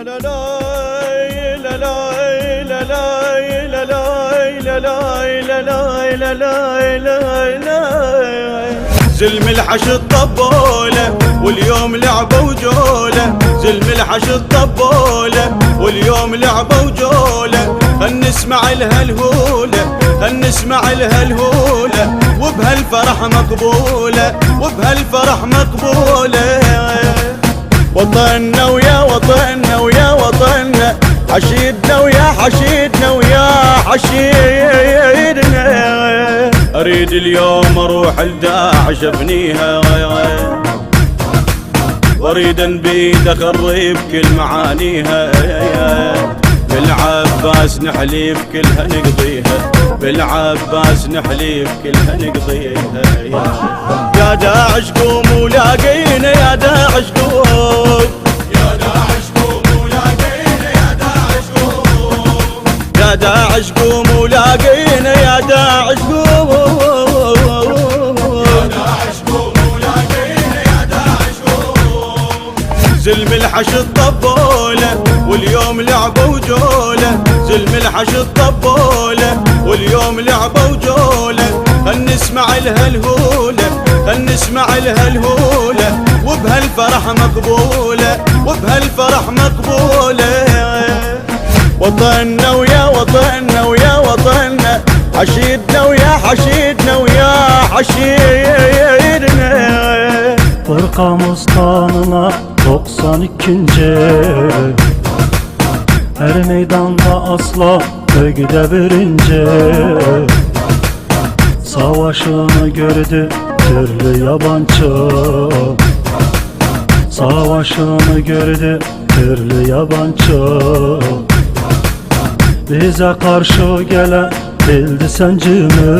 زلم الحشد طبوله واليوم لعبه وجوله، زلم الحشد طبوله واليوم لعبه وجوله. خل نسمع لها الهوله، خل نسمع لها الهوله، وبهالفرح مقبوله، وبهالفرح مقبوله. وطننا ويا وطننا ويا وطننا، حشيدنا ويا حشيدنا ويا حشيدنا. اريد اليوم اروح لداعش ابنيها، واريد انبيد اخرب كل معانيها. بالعباس نحليف كلها نقضيها، بالعباس نحليف كلها نقضيها. يا داعش قوم ولاقينا، يا داعش قوم، يا داعش قوم ولاقينا، يا داعش قوم، يا داعش قوم ولاقينا، يا داعش قوم، يا داعش قوم ولاقينا، يا داعش قوم. زلم الحشد طبوله واليوم لعبه وجوله، زلم الحشد طبوله واليوم لعبه وجوله. خل نسمع لها الهوله، خل نسمع لها الهوله، وبهالفرح مقبوله، وبهالفرح مقبوله. وطننا ويا وطننا ويا وطننا، حشيدنا ويا حشيدنا ويا حشيدنا. Fırkamız kanına 92. Her meydanda asla ögüde birinci. Savaşını gördü türlü yabancı, savaşını gördü türlü yabancı. Bize karşı gelen bildi sencimi.